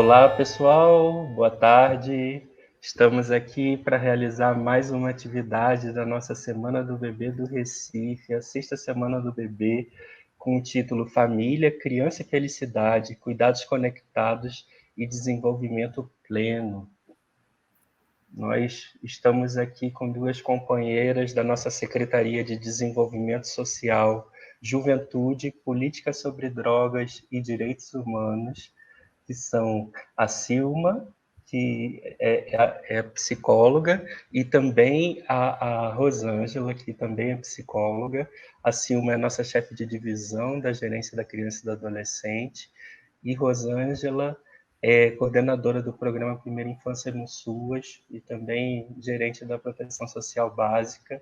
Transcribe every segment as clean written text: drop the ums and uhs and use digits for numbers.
Olá, pessoal, boa tarde. Estamos aqui para realizar mais uma atividade da nossa Semana do Bebê do Recife, a sexta Semana do Bebê, com o título Família, Criança e Felicidade, Cuidados Conectados e Desenvolvimento Pleno. Nós estamos aqui com duas companheiras da nossa Secretaria de Desenvolvimento Social, Juventude, Política sobre Drogas e Direitos Humanos, que são a Silma, que é psicóloga, e também a Rosângela, que também é psicóloga. A Silma é nossa chefe de divisão da Gerência da Criança e do Adolescente, e Rosângela é coordenadora do programa Primeira Infância no SUAS e também gerente da Proteção Social Básica,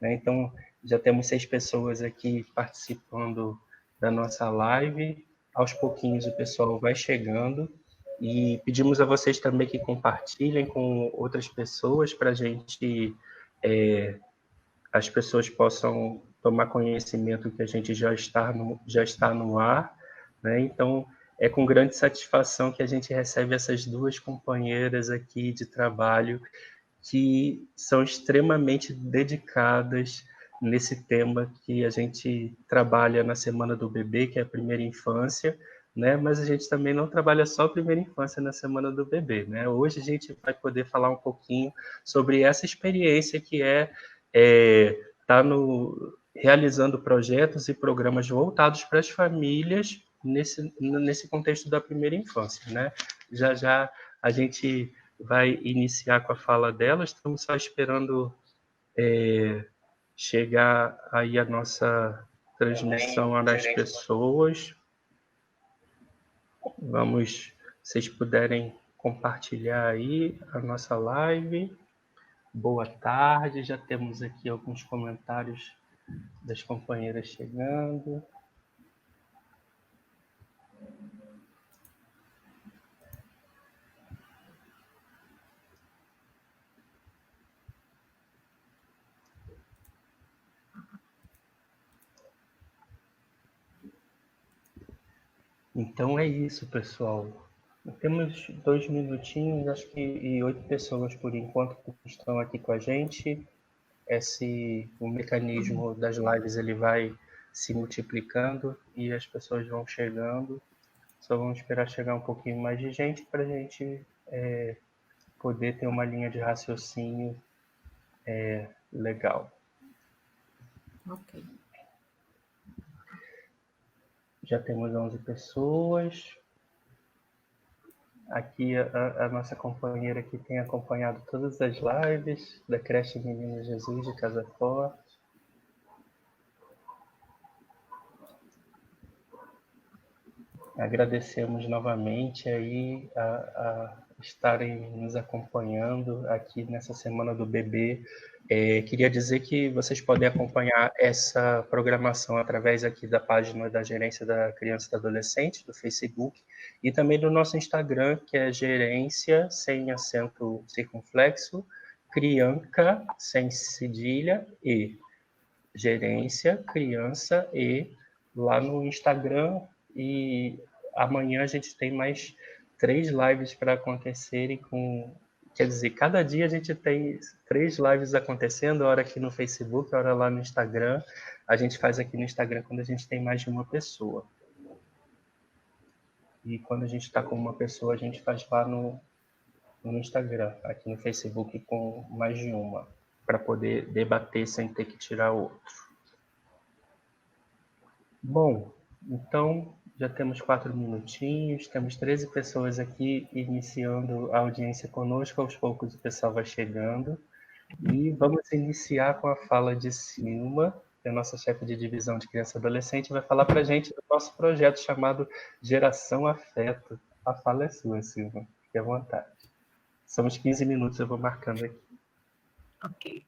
né? Então, já temos 6 pessoas aqui participando da nossa live. Aos pouquinhos o pessoal vai chegando e pedimos a vocês também que compartilhem com outras pessoas para a gente, as pessoas possam tomar conhecimento que a gente já está no ar, né? Então, é com grande satisfação que a gente recebe essas duas companheiras aqui de trabalho que são extremamente dedicadas nesse tema que a gente trabalha na Semana do Bebê, que é a primeira infância, né? Mas a gente também não trabalha só a primeira infância na Semana do Bebê, né? Hoje a gente vai poder falar um pouquinho sobre essa experiência que tá realizando projetos e programas voltados para as famílias nesse contexto da primeira infância, né? Já já a gente vai iniciar com a fala dela. Estamos só esperando chegar aí a nossa transmissão às pessoas. Vamos, se vocês puderem compartilhar aí a nossa live. Boa tarde, já temos aqui alguns comentários das companheiras chegando. Então é isso, pessoal. Temos 2 minutinhos, acho que, e 8 pessoas por enquanto que estão aqui com a gente. O mecanismo das lives ele vai se multiplicando e as pessoas vão chegando. Só vamos esperar chegar um pouquinho mais de gente para a gente poder ter uma linha de raciocínio legal. Ok. Já temos 11 pessoas. Aqui a nossa companheira que tem acompanhado todas as lives da creche Menino Jesus de Casa Forte. Agradecemos novamente aí a estarem nos acompanhando aqui nessa Semana do Bebê. Queria dizer que vocês podem acompanhar essa programação através aqui da página da Gerência da Criança e do Adolescente, do Facebook, e também do nosso Instagram, que é gerência, sem acento circunflexo, crianca, sem cedilha, e gerência, criança, e lá no Instagram. E amanhã a gente tem mais 3 lives para acontecerem quer dizer, cada dia a gente tem 3 lives acontecendo, hora aqui no Facebook, hora lá no Instagram. A gente faz aqui no Instagram quando a gente tem mais de uma pessoa. E quando a gente está com uma pessoa, a gente faz lá no Instagram, aqui no Facebook com mais de uma, para poder debater sem ter que tirar outro. Bom, então já temos 4 minutinhos, temos 13 pessoas aqui iniciando a audiência conosco, aos poucos o pessoal vai chegando. E vamos iniciar com a fala de Silma, que é a nossa chefe de divisão de criança e adolescente, vai falar para a gente do nosso projeto chamado Geração Afeto. A fala é sua, Silma, fique à vontade. São uns 15 minutos, eu vou marcando aqui. Ok.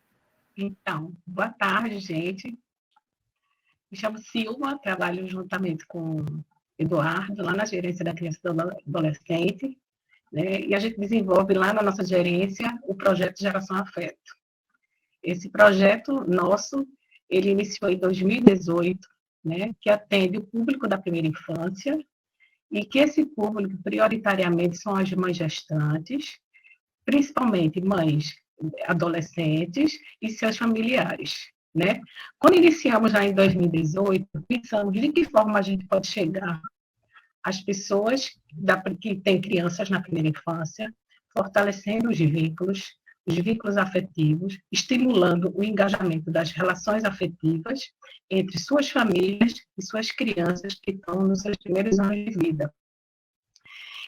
Então, boa tarde, gente. Me chamo Silma, trabalho juntamente com Eduardo, lá na gerência da criança e do adolescente, né? E a gente desenvolve lá na nossa gerência o projeto Geração Afeto. Esse projeto nosso, ele iniciou em 2018, né? Que atende o público da primeira infância e que esse público, prioritariamente, são as mães gestantes, principalmente mães adolescentes e seus familiares, né? Quando iniciamos lá em 2018, pensamos de que forma a gente pode chegar às pessoas que têm crianças na primeira infância, fortalecendo os vínculos afetivos, estimulando o engajamento das relações afetivas entre suas famílias e suas crianças que estão nos seus primeiros anos de vida.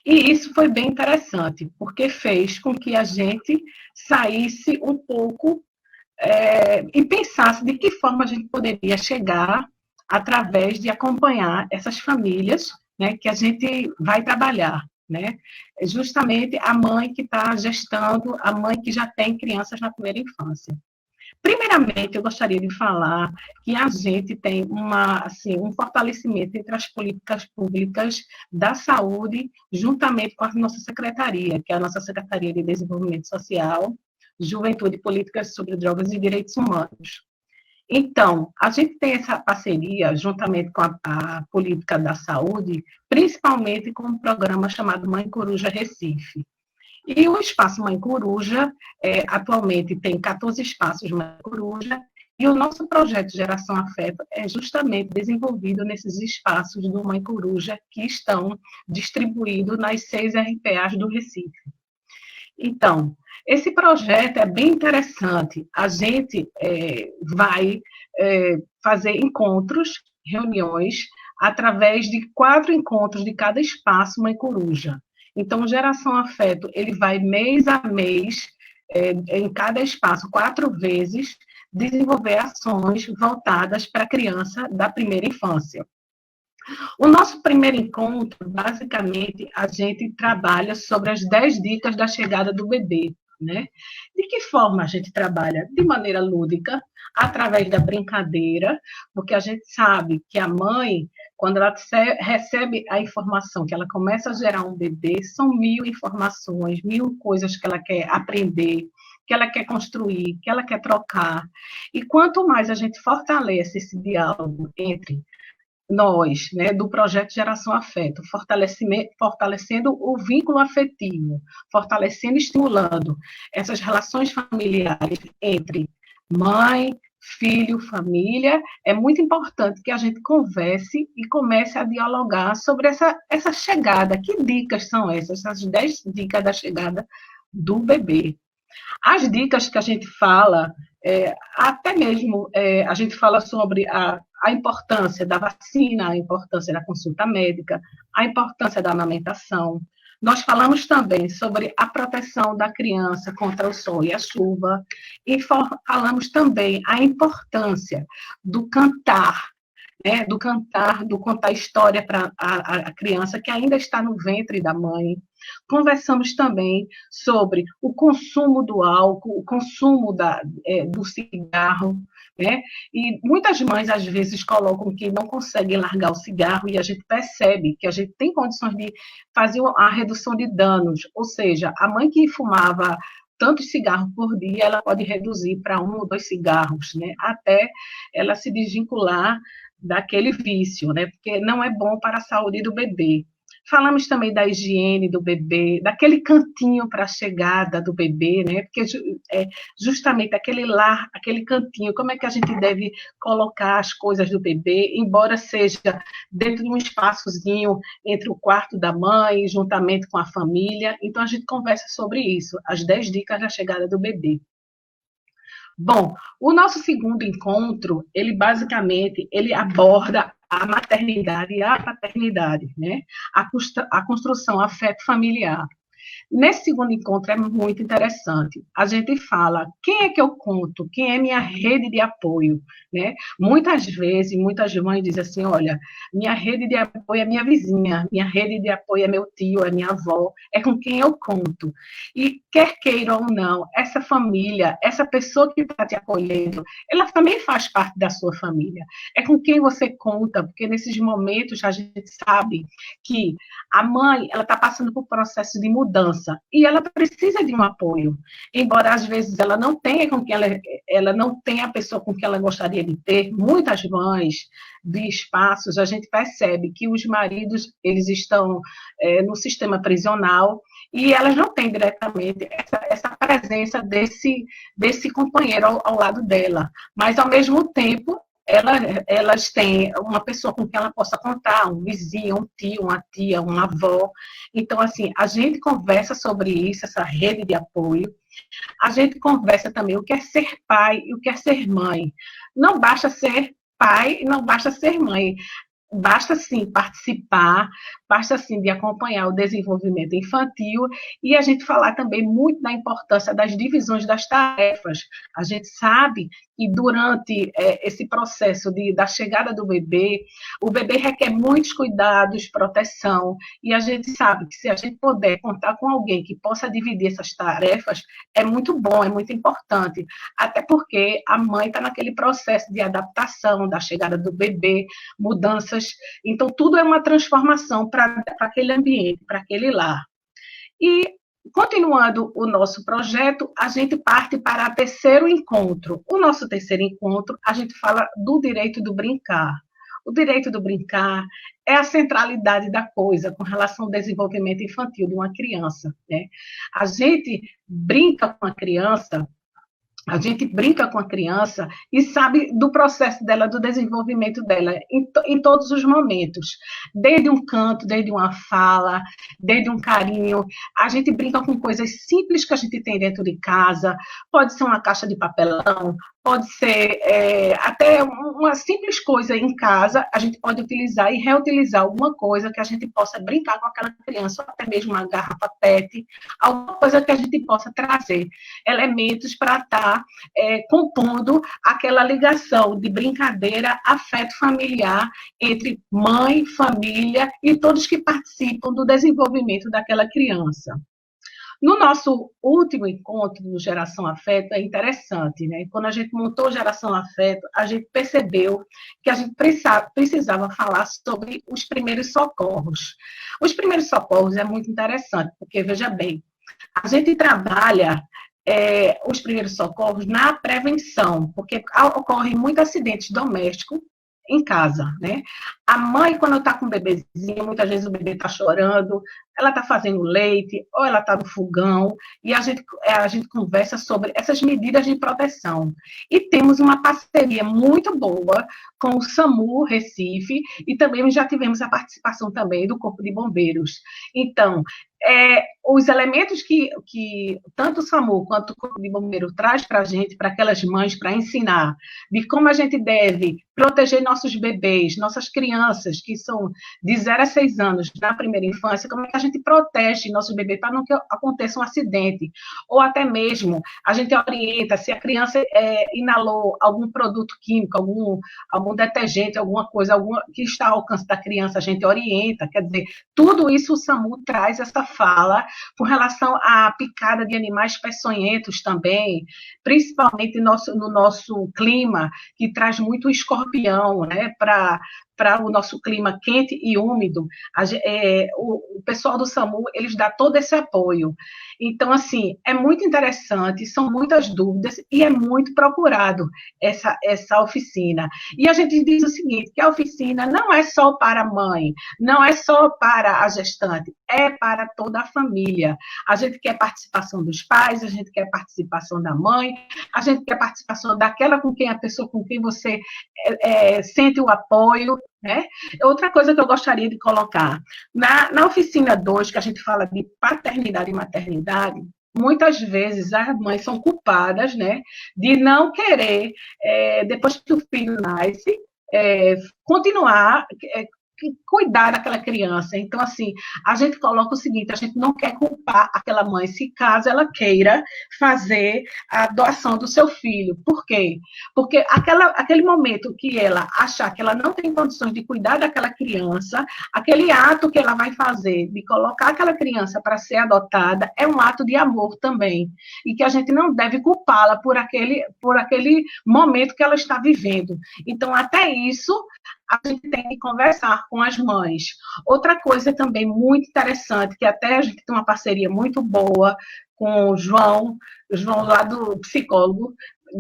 E isso foi bem interessante, porque fez com que a gente saísse um pouco e pensasse de que forma a gente poderia chegar através de acompanhar essas famílias, né, que a gente vai trabalhar, né? Justamente a mãe que está gestando, a mãe que já tem crianças na primeira infância. Primeiramente, eu gostaria de falar que a gente tem um fortalecimento entre as políticas públicas da saúde, juntamente com a nossa secretaria, que é a nossa Secretaria de Desenvolvimento Social, Juventude, Políticas sobre Drogas e Direitos Humanos. Então, a gente tem essa parceria, juntamente com a política da saúde, principalmente com um programa chamado Mãe Coruja Recife. E o Espaço Mãe Coruja, atualmente tem 14 espaços Mãe Coruja, e o nosso projeto Geração Afeto é justamente desenvolvido nesses espaços do Mãe Coruja, que estão distribuídos nas 6 RPAs do Recife. Então, esse projeto é bem interessante. A gente vai fazer encontros, reuniões, através de 4 encontros de cada espaço Mãe Coruja. Então, o Geração Afeto, ele vai mês a mês, em cada espaço, 4 vezes, desenvolver ações voltadas para a criança da primeira infância. O nosso primeiro encontro, basicamente, a gente trabalha sobre as 10 dicas da chegada do bebê, né? De que forma a gente trabalha? De maneira lúdica, através da brincadeira, porque a gente sabe que a mãe, quando ela recebe a informação que ela começa a gerar um bebê, são 1000 informações, 1000 coisas que ela quer aprender, que ela quer construir, que ela quer trocar. E quanto mais a gente fortalece esse diálogo entre nós, né, do projeto Geração Afeto, fortalecendo o vínculo afetivo, fortalecendo e estimulando essas relações familiares entre mãe, filho, família, é muito importante que a gente converse e comece a dialogar sobre essa chegada. Que dicas são essas? Essas 10 dicas da chegada do bebê. As dicas que a gente fala, até mesmo a gente fala sobre a importância da vacina, a importância da consulta médica, a importância da amamentação. Nós falamos também sobre a proteção da criança contra o sol e a chuva, e falamos também a importância do cantar, né, do contar história para a criança que ainda está no ventre da mãe. Conversamos também sobre o consumo do álcool, o consumo do cigarro, né? E muitas mães, às vezes, colocam que não conseguem largar o cigarro e a gente percebe que a gente tem condições de fazer a redução de danos, ou seja, a mãe que fumava tantos cigarros por dia, ela pode reduzir para 1 ou 2 cigarros, né? Até ela se desvincular daquele vício, né? Porque não é bom para a saúde do bebê. Falamos também da higiene do bebê, daquele cantinho para a chegada do bebê, né? Porque justamente aquele lar, aquele cantinho, como é que a gente deve colocar as coisas do bebê, embora seja dentro de um espaçozinho entre o quarto da mãe, juntamente com a família. Então, a gente conversa sobre isso, as 10 dicas da chegada do bebê. Bom, o nosso segundo encontro, ele basicamente, ele aborda a maternidade e a paternidade, né? A construção afeto familiar. Nesse segundo encontro é muito interessante. A gente fala quem é que eu conto, quem é minha rede de apoio, né? Muitas vezes, muitas mães dizem assim, olha, minha rede de apoio é minha vizinha, minha rede de apoio é meu tio, é minha avó, é com quem eu conto. E quer queira ou não, essa família, essa pessoa que está te acolhendo, ela também faz parte da sua família. É com quem você conta, porque nesses momentos a gente sabe que a mãe, ela está passando por um processo de mudança, mudança e ela precisa de um apoio, embora às vezes ela não tenha a pessoa com quem ela gostaria de ter. Muitas mães de espaços, a gente percebe que os maridos eles estão no sistema prisional e elas não têm diretamente essa presença desse companheiro ao lado dela, mas ao mesmo tempo elas têm uma pessoa com quem ela possa contar, um vizinho, um tio, uma tia, uma avó. Então, assim, a gente conversa sobre isso, essa rede de apoio. A gente conversa também o que é ser pai e o que é ser mãe. Não basta ser pai e não basta ser mãe. Basta sim participar, basta sim de acompanhar o desenvolvimento infantil e a gente falar também muito da importância das divisões das tarefas. A gente sabe que durante esse processo da chegada do bebê, o bebê requer muitos cuidados, proteção, e a gente sabe que se a gente puder contar com alguém que possa dividir essas tarefas, é muito bom, é muito importante, até porque a mãe está naquele processo de adaptação da chegada do bebê, mudanças. Então, tudo é uma transformação para aquele ambiente, para aquele lar. E, continuando o nosso projeto, a gente parte para o terceiro encontro. O nosso terceiro encontro, a gente fala do direito do brincar. O direito do brincar é a centralidade da coisa com relação ao desenvolvimento infantil de uma criança, né? A gente brinca com a criança e sabe do processo dela, do desenvolvimento dela, em todos os momentos. Desde um canto, desde uma fala, desde um carinho. A gente brinca com coisas simples que a gente tem dentro de casa. Pode ser uma caixa de papelão, pode ser até uma simples coisa em casa, a gente pode utilizar e reutilizar alguma coisa que a gente possa brincar com aquela criança, ou até mesmo uma garrafa PET, alguma coisa que a gente possa trazer elementos para estar compondo aquela ligação de brincadeira, afeto familiar entre mãe, família e todos que participam do desenvolvimento daquela criança. No nosso último encontro do Geração Afeto, é interessante, né? Quando a gente montou Geração Afeto, a gente percebeu que a gente precisava falar sobre os primeiros socorros. Os primeiros socorros é muito interessante, porque, veja bem, a gente trabalha os primeiros socorros na prevenção, porque ocorrem muitos acidentes domésticos em casa, né? A mãe, quando está com o bebezinho, muitas vezes o bebê está chorando, ela está fazendo leite, ou ela está no fogão, e a gente conversa sobre essas medidas de proteção. E temos uma parceria muito boa com o SAMU Recife, e também já tivemos a participação também do Corpo de Bombeiros. Então, os elementos que tanto o SAMU quanto o Corpo de Bombeiro traz para a gente, para aquelas mães, para ensinar de como a gente deve proteger nossos bebês, nossas crianças, que são de 0 a 6 anos, na primeira infância, como é que a gente protege nossos bebês para não que aconteça um acidente, ou até mesmo a gente orienta se a criança inalou algum produto químico, algum detergente, alguma coisa que está ao alcance da criança, a gente orienta, quer dizer, tudo isso o SAMU traz essa fala com relação à picada de animais peçonhentos também, principalmente no nosso clima, que traz muito escorpião, né, para o nosso clima quente e úmido. O pessoal do SAMU, eles dão todo esse apoio. Então, assim, é muito interessante, são muitas dúvidas e é muito procurado essa oficina. E a gente diz o seguinte, que a oficina não é só para a mãe, não é só para a gestante, é para toda a família. A gente quer participação dos pais, a gente quer participação da mãe, a gente quer participação daquela a pessoa com quem você sente o apoio, né? Outra coisa que eu gostaria de colocar, na oficina 2, que a gente fala de paternidade e maternidade, muitas vezes as mães são culpadas, né, de não querer, depois que o filho nasce, continuar cuidar daquela criança. Então, assim, a gente coloca o seguinte, a gente não quer culpar aquela mãe se caso ela queira fazer a doação do seu filho. Por quê? Porque aquele momento que ela achar que ela não tem condições de cuidar daquela criança, aquele ato que ela vai fazer de colocar aquela criança para ser adotada é um ato de amor também. E que a gente não deve culpá-la por aquele momento que ela está vivendo. Então, até isso, a gente tem que conversar com as mães. Outra coisa também muito interessante, que até a gente tem uma parceria muito boa com o João lá do psicólogo,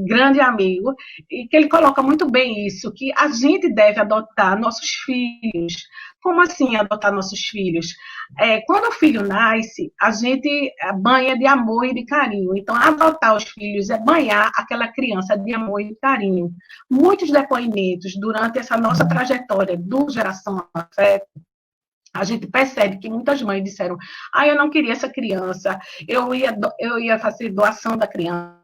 grande amigo, e que ele coloca muito bem isso, que a gente deve adotar nossos filhos. Como assim adotar nossos filhos? Quando o filho nasce, a gente banha de amor e de carinho. Então, adotar os filhos é banhar aquela criança de amor e de carinho. Muitos depoimentos durante essa nossa trajetória do Geração Afeto, a gente percebe que muitas mães disseram: eu não queria essa criança, eu ia fazer doação da criança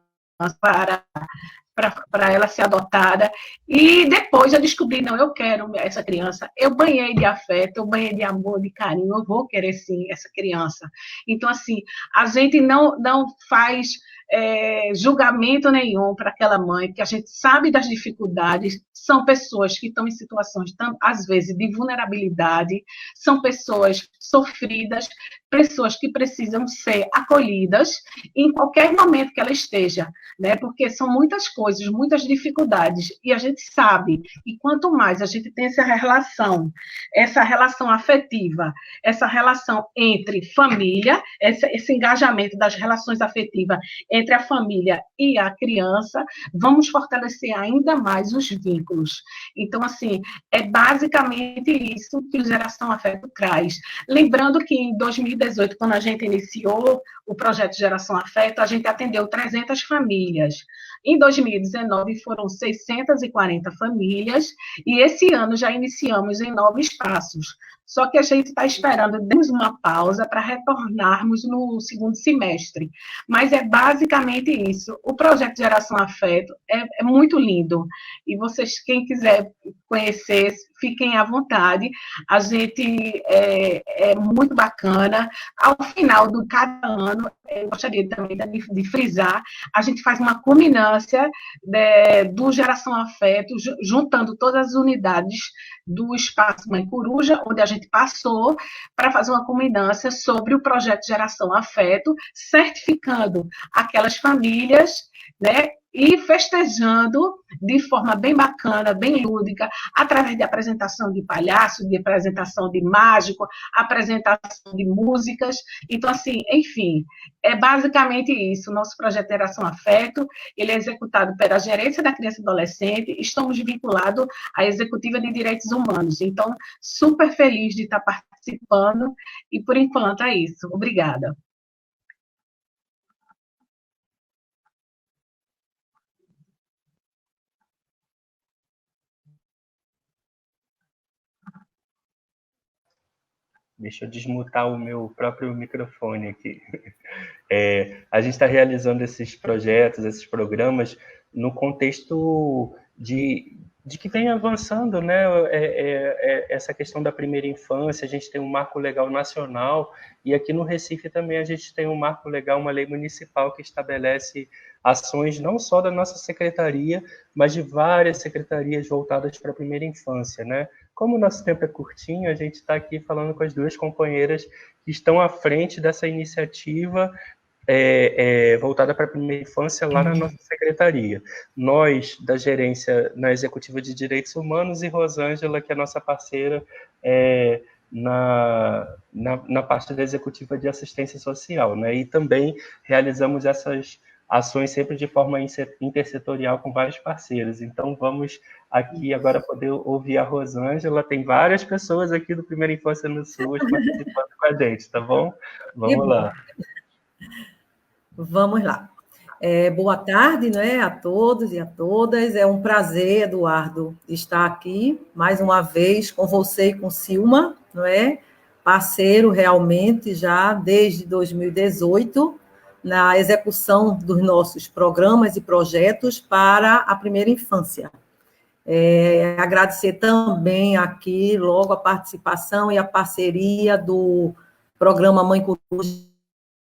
para ela ser adotada, e depois eu descobri, não, eu quero essa criança, eu banhei de afeto, eu banhei de amor, de carinho, eu vou querer sim essa criança. Então, assim, a gente não faz julgamento nenhum para aquela mãe, que a gente sabe das dificuldades, são pessoas que estão em situações, às vezes, de vulnerabilidade, são pessoas sofridas, pessoas que precisam ser acolhidas em qualquer momento que ela esteja, né? Porque são muitas coisas, muitas dificuldades, e a gente sabe, e quanto mais a gente tem essa relação afetiva, essa relação entre família, esse engajamento das relações afetivas entre a família e a criança, vamos fortalecer ainda mais os vínculos. Então, assim, é basicamente isso que o Geração Afeto traz. Lembrando que em 2018, quando a gente iniciou o projeto Geração Afeto, a gente atendeu 300 famílias. Em 2019, foram 640 famílias, e esse ano já iniciamos em 9 espaços. Só que a gente está esperando, demos uma pausa para retornarmos no segundo semestre. Mas é basicamente isso. O projeto Geração Afeto é muito lindo. E vocês, quem quiser conhecer, fiquem à vontade. A gente é muito bacana. Ao final de cada ano, eu gostaria também de frisar, a gente faz uma culminância do Geração Afeto, juntando todas as unidades do Espaço Mãe Coruja, onde a gente passou, para fazer uma culminância sobre o projeto Geração Afeto, certificando aquelas famílias, né, e festejando de forma bem bacana, bem lúdica, através de apresentação de palhaço, de apresentação de mágico, apresentação de músicas. Então, assim, enfim, é basicamente isso. Nosso projeto Geração Afeto, ele é executado pela Gerência da Criança e Adolescente, estamos vinculados à Executiva de Direitos Humanos. Então, super feliz de estar participando, e por enquanto é isso. Obrigada. Deixa eu desmutar o meu próprio microfone aqui. A gente está realizando esses projetos, esses programas, no contexto de que vem avançando, né? Essa questão da primeira infância, a gente tem um marco legal nacional, e aqui no Recife também a gente tem um marco legal, uma lei municipal que estabelece ações não só da nossa secretaria, mas de várias secretarias voltadas para a primeira infância, né? Como o nosso tempo é curtinho, a gente está aqui falando com as duas companheiras que estão à frente dessa iniciativa voltada para a primeira infância lá na nossa secretaria. Nós, da gerência na Executiva de Direitos Humanos, e Rosângela, que é nossa parceira na parte da Executiva de Assistência Social, né? E também realizamos essas ações sempre de forma intersetorial com vários parceiros. Então, vamos aqui agora poder ouvir a Rosângela. Tem várias pessoas aqui do Primeira Infância no SUS participando com a gente, tá bom? Vamos lá. Vamos lá. Boa tarde, né, a todos e a todas. É um prazer, Eduardo, estar aqui mais uma vez com você e com Silma, não é? Parceiro realmente já desde 2018, na execução dos nossos programas e projetos para a primeira infância. Agradecer também aqui logo a participação e a parceria do programa Mãe Coruja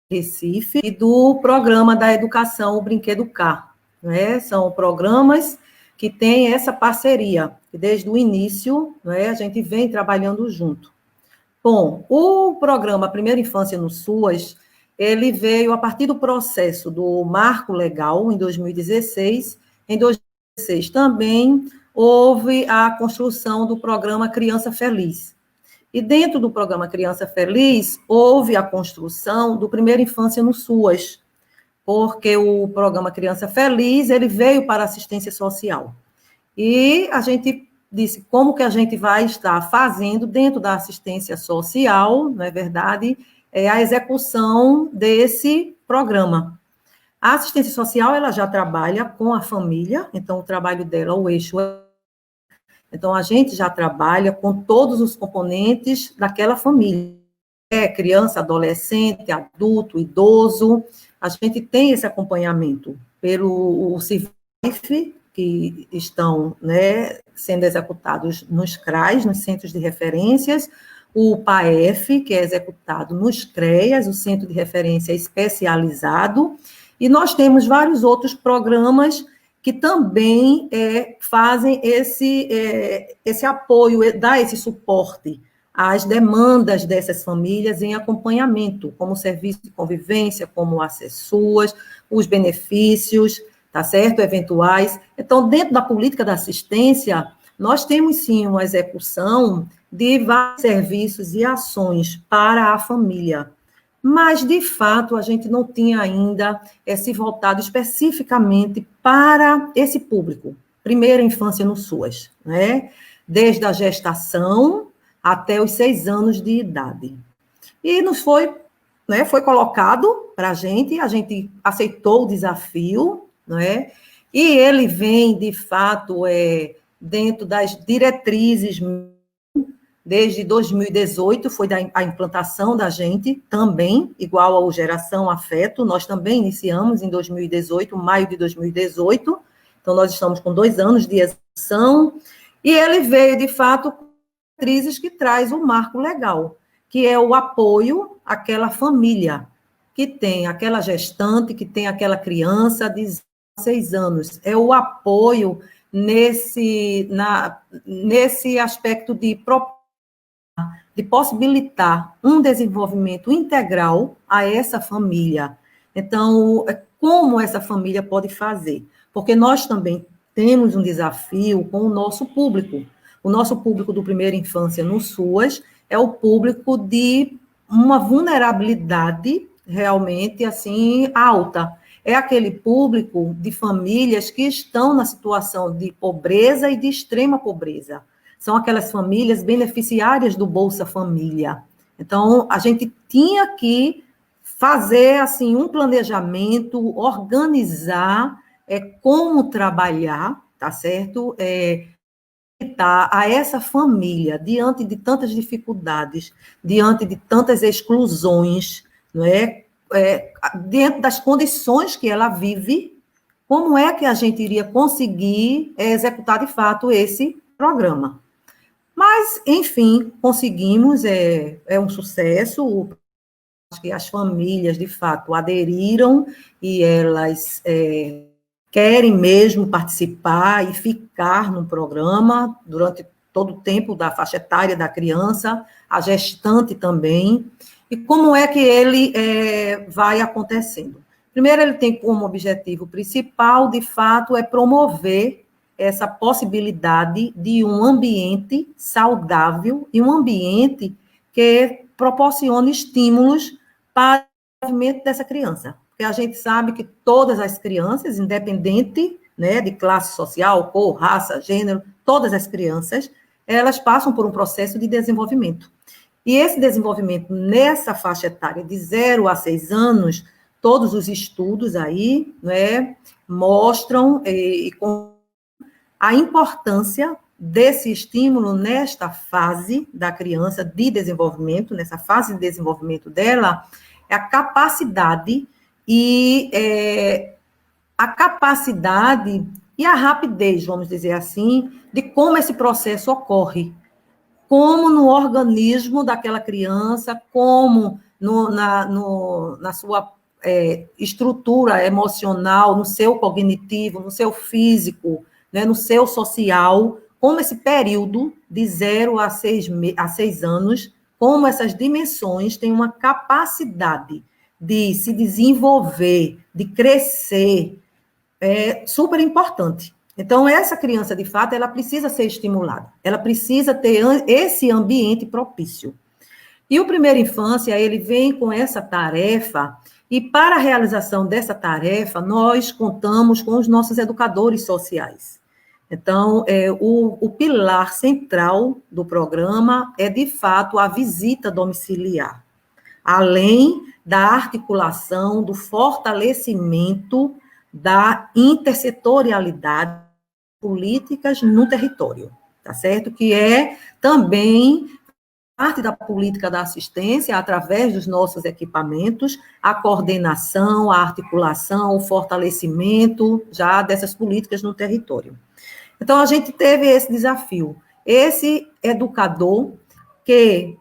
Recife e do programa da educação, o Brinquedo K, né? São programas que têm essa parceria, que desde o início, né, a gente vem trabalhando junto. Bom, o programa Primeira Infância no SUAS, ele veio a partir do processo do Marco Legal, em 2016. Em 2016 também houve a construção do programa Criança Feliz. E dentro do programa Criança Feliz, houve a construção do Primeira Infância no SUAS, porque o programa Criança Feliz, ele veio para assistência social. E a gente disse, como que a gente vai estar fazendo dentro da assistência social, não é verdade, a execução desse programa. A assistência social, ela já trabalha com a família, então o trabalho dela, o eixo é... Então, a gente já trabalha com todos os componentes daquela família, criança, adolescente, adulto, idoso, a gente tem esse acompanhamento pelo CIVIF, que estão, né, sendo executados nos CRAs, nos Centros de Referências, o PAEF, que é executado nos CREAS, o Centro de Referência Especializado, e nós temos vários outros programas que também fazem esse apoio, dá esse suporte às demandas dessas famílias em acompanhamento, como serviço de convivência, como acessuas, os benefícios, tá certo? Eventuais. Então, dentro da política da assistência, nós temos, sim, uma execução de vários serviços e ações para a família, mas, de fato, a gente não tinha ainda se voltado especificamente para esse público, primeira infância no SUAS, né? Desde a gestação até os 6 anos de idade. E nos foi, né, foi colocado para a gente aceitou o desafio, né? E ele vem, de fato, dentro das diretrizes. Desde 2018, foi a implantação da gente também, igual ao Geração Afeto, nós também iniciamos em 2018, maio de 2018, então nós estamos com 2 anos de execução, e ele veio, de fato, com diretrizes que traz um marco legal, que é o apoio àquela família, que tem aquela gestante, que tem aquela criança de 6 anos, é o apoio nesse aspecto de possibilitar um desenvolvimento integral a essa família. Então, como essa família pode fazer? Porque nós também temos um desafio com o nosso público. O nosso público do Primeira Infância no SUAS é o público de uma vulnerabilidade realmente, assim, alta. É aquele público de famílias que estão na situação de pobreza e de extrema pobreza. São aquelas famílias beneficiárias do Bolsa Família. Então, a gente tinha que fazer, assim, um planejamento, organizar como trabalhar, tá certo? A essa família, diante de tantas dificuldades, diante de tantas exclusões, não é? Dentro das condições que ela vive, como é que a gente iria conseguir executar, de fato, esse programa? Mas, enfim, conseguimos, é um sucesso, acho que as famílias, de fato, aderiram e elas querem mesmo participar e ficar no programa durante todo o tempo da faixa etária da criança, a gestante também. E como é que ele vai acontecendo? Primeiro, ele tem como objetivo principal, de fato, promover essa possibilidade de um ambiente saudável e um ambiente que proporcione estímulos para o desenvolvimento dessa criança. Porque a gente sabe que todas as crianças, independente, né, de classe social, cor, raça, gênero, todas as crianças, elas passam por um processo de desenvolvimento. E esse desenvolvimento nessa faixa etária de 0 a 6 anos, todos os estudos aí, né, mostram a importância desse estímulo nesta fase da criança de desenvolvimento, nessa fase de desenvolvimento dela, é a capacidade e a rapidez, vamos dizer assim, de como esse processo ocorre, como no organismo daquela criança, como na sua estrutura emocional, no seu cognitivo, no seu físico, né, no seu social, como esse período de 0 a 6 anos, como essas dimensões têm uma capacidade de se desenvolver, de crescer, super importante. Então, essa criança, de fato, ela precisa ser estimulada, ela precisa ter esse ambiente propício. E o Primeira Infância, ele vem com essa tarefa, e para a realização dessa tarefa, nós contamos com os nossos educadores sociais. Então, o pilar central do programa é, de fato, a visita domiciliar, além da articulação, do fortalecimento da intersetorialidade políticas no território, tá certo? Que é também parte da política da assistência, através dos nossos equipamentos, a coordenação, a articulação, o fortalecimento já dessas políticas no território. Então, a gente teve esse desafio. Esse educador que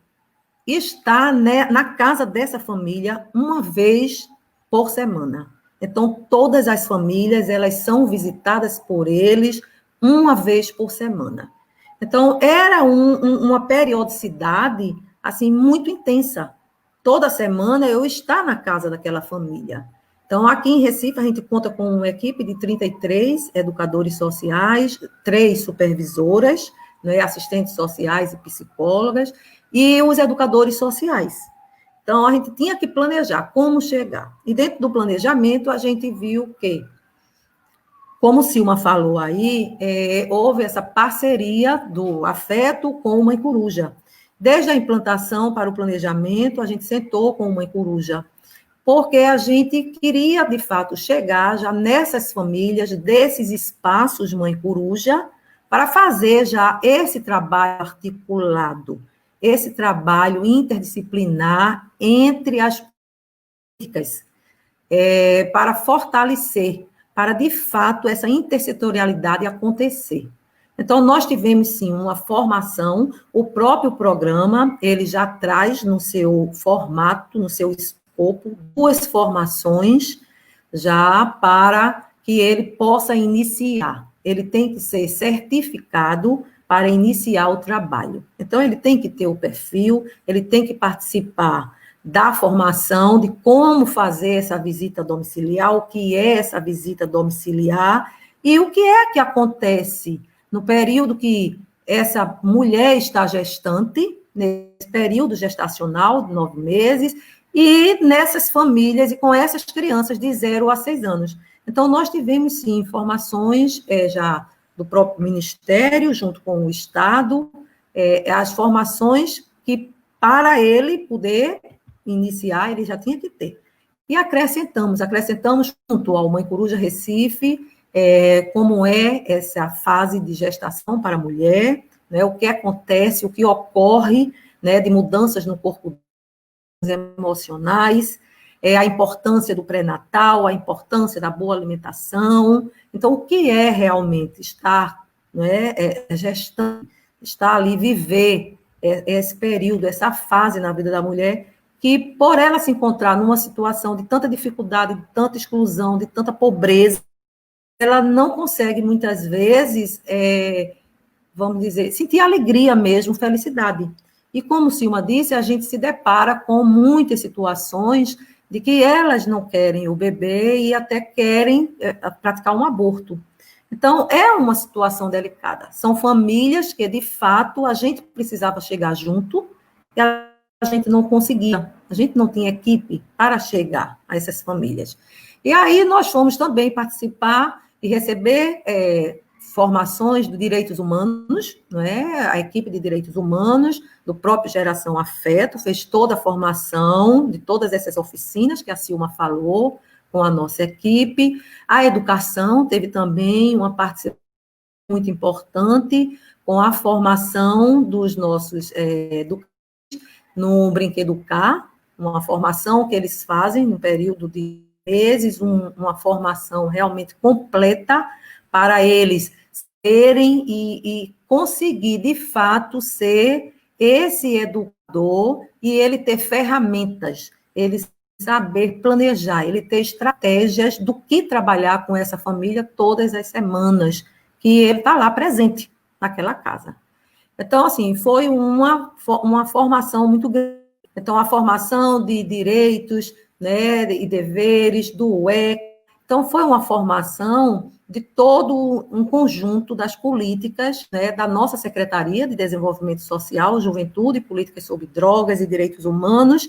está na casa dessa família uma vez por semana. Então, todas as famílias, elas são visitadas por eles uma vez por semana. Então, era uma periodicidade, assim, muito intensa. Toda semana eu estar na casa daquela família. Então, aqui em Recife, a gente conta com uma equipe de 33 educadores sociais, 3 supervisoras, né, assistentes sociais e psicólogas, e os educadores sociais. Então, a gente tinha que planejar como chegar. E dentro do planejamento, a gente viu que, como Silma falou aí, houve essa parceria do afeto com o Mãe Coruja. Desde a implantação para o planejamento, a gente sentou com o Mãe Coruja, porque a gente queria, de fato, chegar já nessas famílias, desses espaços Mãe Coruja, para fazer já esse trabalho articulado, esse trabalho interdisciplinar entre as políticas, para fortalecer, para, de fato, essa intersetorialidade acontecer. Então, nós tivemos, sim, uma formação, o próprio programa, ele já traz no seu formato, no seu escopo, 2 formações já para que ele possa iniciar. Ele tem que ser certificado para iniciar o trabalho. Então, ele tem que ter o perfil, ele tem que participar da formação, de como fazer essa visita domiciliar, o que é essa visita domiciliar, e o que é que acontece no período que essa mulher está gestante, nesse período gestacional de 9 meses, e nessas famílias e com essas crianças de 0 a 6 anos. Então, nós tivemos, sim, informações já do próprio Ministério, junto com o Estado, as formações que, para ele poder iniciar, ele já tinha que ter. E acrescentamos junto ao Mãe Coruja Recife, como é essa fase de gestação para a mulher, né, o que acontece, o que ocorre, né, de mudanças no corpo emocionais, a importância do pré-natal, a importância da boa alimentação. Então, o que é realmente estar, né, gestando, estar ali, viver esse período, essa fase na vida da mulher, que por ela se encontrar numa situação de tanta dificuldade, de tanta exclusão, de tanta pobreza, ela não consegue, muitas vezes, vamos dizer, sentir alegria mesmo, felicidade. E como Silma disse, a gente se depara com muitas situações de que elas não querem o bebê e até querem praticar um aborto. Então, é uma situação delicada. São famílias que, de fato, a gente precisava chegar junto e a gente não conseguia. A gente não tinha equipe para chegar a essas famílias. E aí nós fomos também participar e receber formações de direitos humanos, não é? A equipe de direitos humanos, do próprio Geração Afeto, fez toda a formação de todas essas oficinas que a Silma falou, com a nossa equipe. A educação teve também uma participação muito importante com a formação dos nossos educadores no Brinquedo K, uma formação que eles fazem no período de meses, uma formação realmente completa para eles serem e conseguir, de fato, ser esse educador e ele ter ferramentas, ele saber planejar, ele ter estratégias do que trabalhar com essa família todas as semanas, que ele está lá presente naquela casa. Então, assim, foi uma formação muito grande. Então, a formação de direitos, né, e deveres, do UEC. Então, foi uma formação de todo um conjunto das políticas, né, da nossa Secretaria de Desenvolvimento Social, Juventude, Políticas sobre Drogas e Direitos Humanos,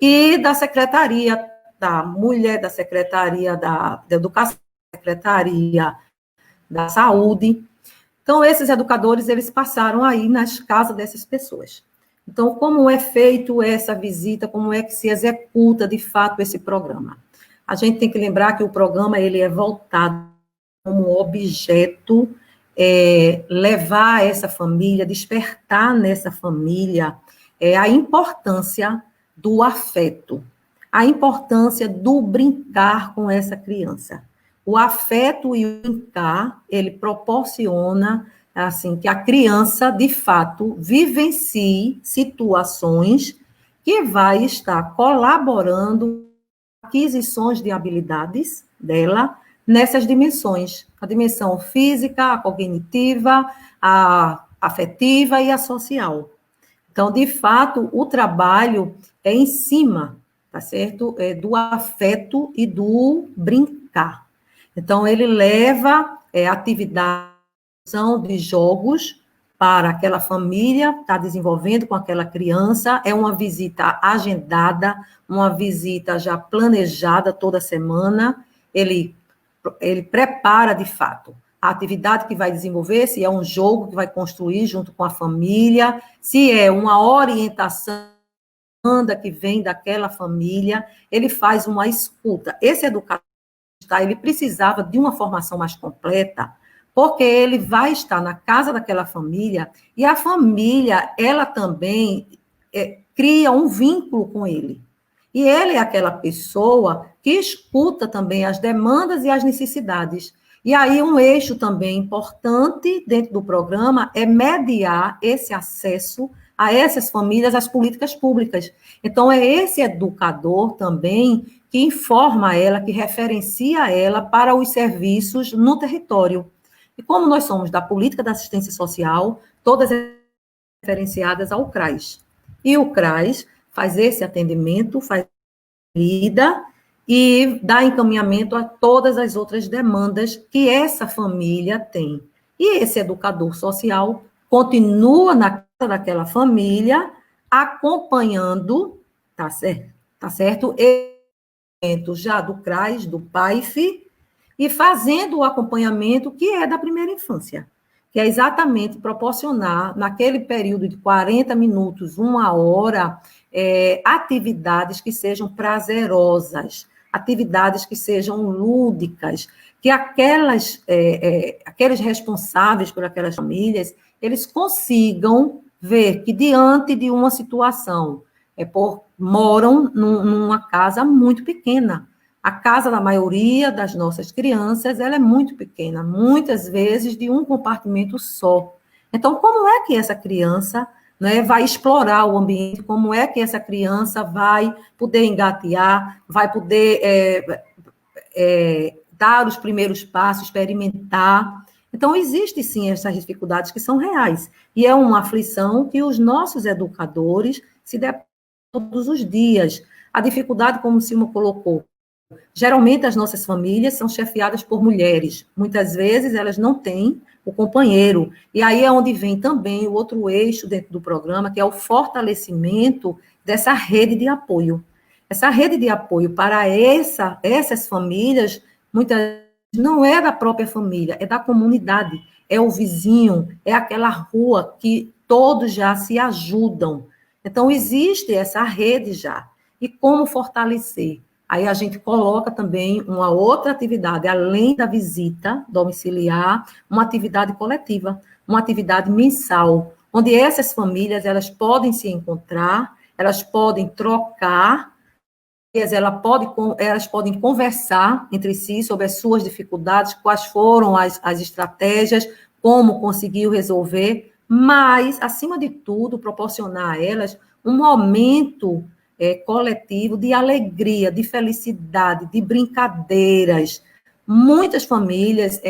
e da Secretaria da Mulher, da Secretaria da Educação, da Secretaria da Saúde. Então, esses educadores, eles passaram aí nas casas dessas pessoas. Então, como é feito essa visita, como é que se executa, de fato, esse programa? A gente tem que lembrar que o programa, ele é voltado como objeto, levar essa família, despertar nessa família a importância do afeto, a importância do brincar com essa criança. O afeto e o brincar, ele proporciona, assim, que a criança, de fato, vivencie situações que vai estar colaborando com aquisições de habilidades dela nessas dimensões, a dimensão física, a cognitiva, a afetiva e a social. Então, de fato, o trabalho é em cima, tá certo? Do afeto e do brincar. Então, ele leva atividade de jogos para aquela família, está desenvolvendo com aquela criança, é uma visita agendada, uma visita já planejada toda semana, ele prepara, de fato, a atividade que vai desenvolver, se é um jogo que vai construir junto com a família, se é uma orientação que vem daquela família, ele faz uma escuta. Esse educador, ele precisava de uma formação mais completa, porque ele vai estar na casa daquela família, e a família, ela também cria um vínculo com ele. E ele é aquela pessoa que escuta também as demandas e as necessidades. E aí, um eixo também importante dentro do programa é mediar esse acesso a essas famílias às políticas públicas. Então, é esse educador também que informa ela, que referencia ela para os serviços no território. E como nós somos da política da assistência social, todas referenciadas ao CRAS. E o CRAS faz esse atendimento, faz lida e dá encaminhamento a todas as outras demandas que essa família tem. E esse educador social continua na casa daquela família, acompanhando, tá certo? Eventos já do CRAS, do PAIF, e fazendo o acompanhamento que é da primeira infância, que é exatamente proporcionar, naquele período de 40 minutos, 1 hora, atividades que sejam prazerosas, atividades que sejam lúdicas, que aqueles responsáveis por aquelas famílias, eles consigam ver que, diante de uma situação, moram numa casa muito pequena. A casa da maioria das nossas crianças, ela é muito pequena, muitas vezes de um compartimento só. Então, como é que essa criança, né, vai explorar o ambiente, como é que essa criança vai poder engatear, vai poder dar os primeiros passos, experimentar. Então, existem, sim, essas dificuldades que são reais. E é uma aflição que os nossos educadores se deparam todos os dias. A dificuldade, como o Silma colocou, geralmente as nossas famílias são chefiadas por mulheres. Muitas vezes elas não têm o companheiro. E aí é onde vem também o outro eixo dentro do programa, que é o fortalecimento dessa rede de apoio. Essa rede de apoio para essas famílias, muitas vezes não é da própria família, é da comunidade, é o vizinho, é aquela rua que todos já se ajudam. Então, existe essa rede já. E como fortalecer? Aí a gente coloca também uma outra atividade, além da visita domiciliar, uma atividade coletiva, uma atividade mensal, onde essas famílias, elas podem se encontrar, elas podem trocar, elas podem conversar entre si sobre as suas dificuldades, quais foram as estratégias, como conseguiu resolver, mas, acima de tudo, proporcionar a elas um momento coletivo de alegria, de felicidade, de brincadeiras. Muitas famílias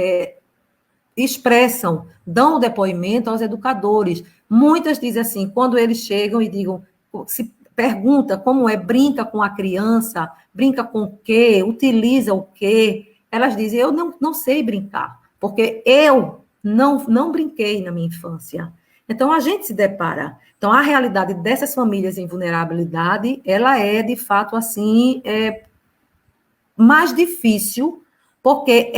expressam, dão o depoimento aos educadores. Muitas dizem assim, quando eles chegam e se pergunta como brinca com a criança, brinca com o quê, utiliza o quê, elas dizem, eu não sei brincar, porque eu não brinquei na minha infância. Então, a gente se depara. Então, a realidade dessas famílias em vulnerabilidade, ela é, de fato, assim, mais difícil, porque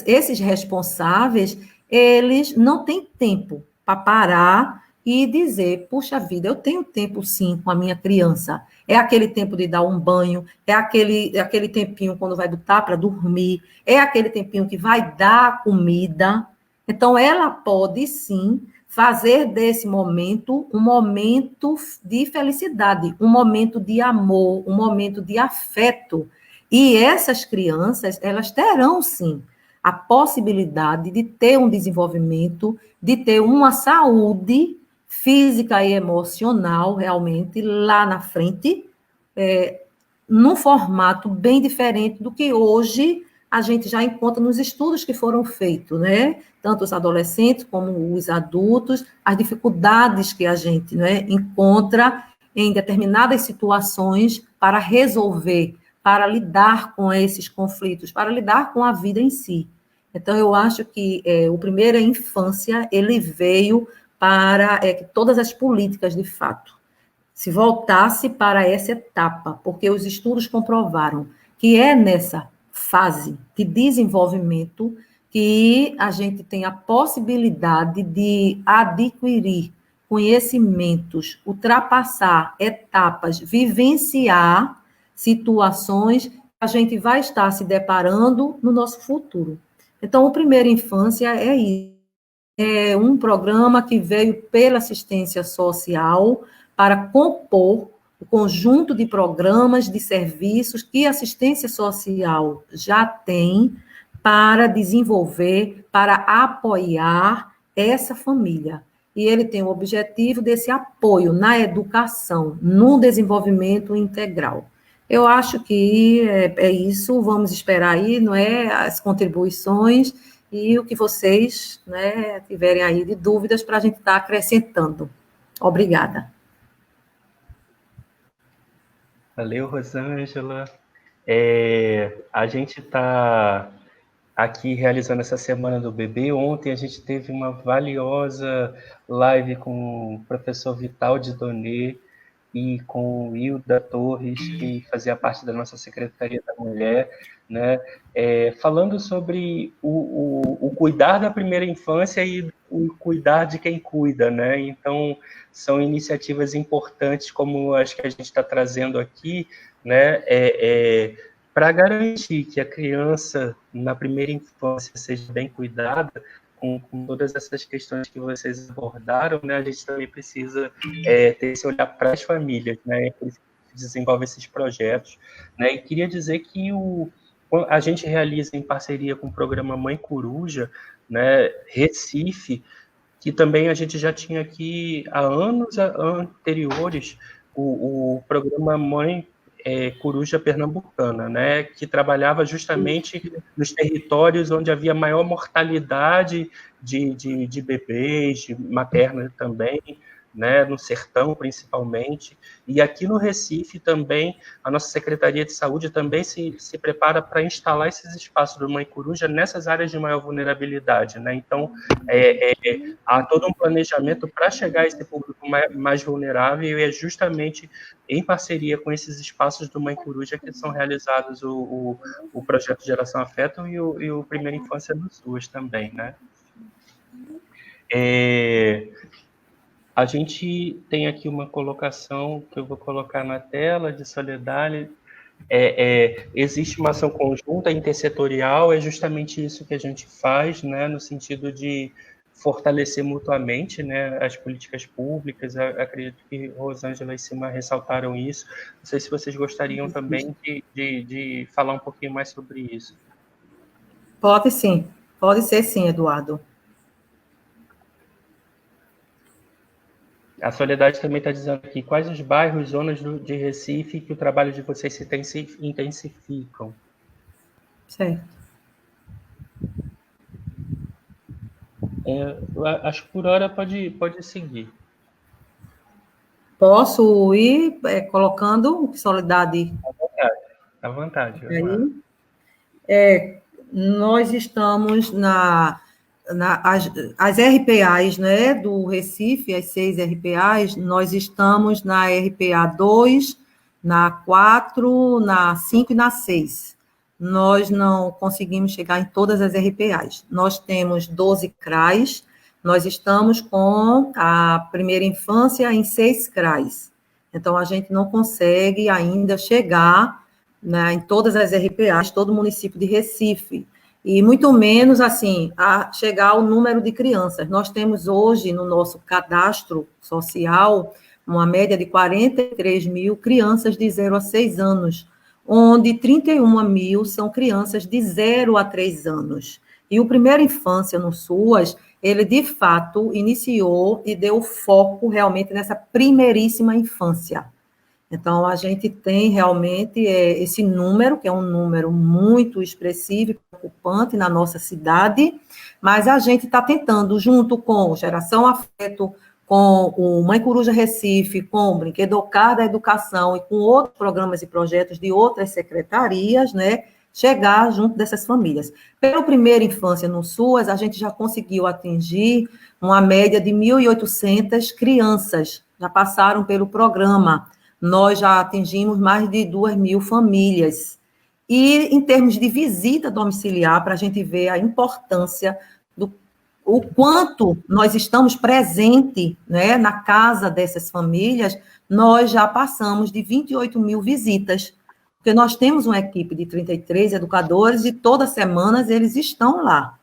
esses responsáveis, eles não têm tempo para parar e dizer, puxa vida, eu tenho tempo sim com a minha criança. É aquele tempo de dar um banho, é aquele tempinho quando vai botar para dormir, é aquele tempinho que vai dar comida. Então, ela pode sim fazer desse momento um momento de felicidade, um momento de amor, um momento de afeto. E essas crianças, elas terão, sim, a possibilidade de ter um desenvolvimento, de ter uma saúde física e emocional, realmente, lá na frente, num formato bem diferente do que hoje a gente já encontra nos estudos que foram feitos, né? Tanto os adolescentes como os adultos, as dificuldades que a gente, né, encontra em determinadas situações para resolver, para lidar com esses conflitos, para lidar com a vida em si. Então, eu acho que o Primeira Infância, ele veio para que todas as políticas, de fato, se voltasse para essa etapa, porque os estudos comprovaram que é nessa fase de desenvolvimento que a gente tem a possibilidade de adquirir conhecimentos, ultrapassar etapas, vivenciar situações que a gente vai estar se deparando no nosso futuro. Então, o Primeira Infância é isso. É um programa que veio pela assistência social para compor o conjunto de programas, de serviços que a assistência social já tem para desenvolver, para apoiar essa família. E ele tem o objetivo desse apoio na educação, no desenvolvimento integral. Eu acho que é isso, vamos esperar aí, não é, as contribuições e o que vocês, né, tiverem aí de dúvidas para a gente estar acrescentando. Obrigada. Valeu, Rosângela. A gente está aqui realizando essa Semana do Bebê. Ontem a gente teve uma valiosa live com o professor Vital de Donê e com o Hilda Torres, que fazia parte da nossa Secretaria da Mulher, né? Falando sobre o cuidar da primeira infância e o cuidar de quem cuida, né? Então, são iniciativas importantes, como acho que a gente está trazendo aqui, né? Para garantir que a criança, na primeira infância, seja bem cuidada, com todas essas questões que vocês abordaram, né, a gente também precisa ter esse olhar para as famílias, né, que desenvolve esses projetos, né, e queria dizer que a gente realiza em parceria com o programa Mãe Coruja, né, Recife, que também a gente já tinha aqui há anos anteriores o programa Mãe Coruja Pernambucana, né, que trabalhava justamente nos territórios onde havia maior mortalidade de bebês, de materna também, né, no sertão principalmente, e aqui no Recife também, a nossa Secretaria de Saúde também se prepara para instalar esses espaços do Mãe Coruja nessas áreas de maior vulnerabilidade, né, então há todo um planejamento para chegar a esse público mais vulnerável e é justamente em parceria com esses espaços do Mãe Coruja que são realizados o projeto Geração Afeto e o Primeira Infância do SUS também, né? A gente tem aqui uma colocação que eu vou colocar na tela de Soledade. Existe uma ação conjunta intersetorial, é justamente isso que a gente faz, né, no sentido de fortalecer mutuamente, né, as políticas públicas. Acredito que Rosângela e Cima ressaltaram isso. Não sei se vocês gostariam também de falar um pouquinho mais sobre isso. Pode sim, pode ser sim, Eduardo. A Soledade também está dizendo aqui, quais os bairros, zonas de Recife que o trabalho de vocês se intensificam? Certo. Acho que por hora pode seguir. Posso ir colocando Soledade? À vontade. Aí, nós estamos as RPAs, né, do Recife, as 6 RPAs, nós estamos na RPA 2, na 4, na 5 e na 6. Nós não conseguimos chegar em todas as RPAs. Nós temos 12 CRAs, nós estamos com a primeira infância em 6 CRAs. Então, a gente não consegue ainda chegar, né, em todas as RPAs, todo o município de Recife. E muito menos, assim, a chegar ao número de crianças. Nós temos hoje, no nosso cadastro social, uma média de 43 mil crianças de 0 a 6 anos, onde 31 mil são crianças de 0 a 3 anos. E o Primeira Infância no SUAS, ele, de fato, iniciou e deu foco realmente nessa primeiríssima infância. Então, a gente tem realmente esse número, que é um número muito expressivo e preocupante na nossa cidade, mas a gente está tentando, junto com Geração Afeto, com o Mãe Coruja Recife, com o Brinquedocar da Educação e com outros programas e projetos de outras secretarias, né, chegar junto dessas famílias. Pela Primeira Infância no SUAS, a gente já conseguiu atingir uma média de 1.800 crianças, já passaram pelo programa. Nós já atingimos mais de 2.000 famílias. E, em termos de visita domiciliar, para a gente ver a importância o quanto nós estamos presentes, né, na casa dessas famílias, nós já passamos de 28 mil visitas, porque nós temos uma equipe de 33 educadores e todas as semanas eles estão lá.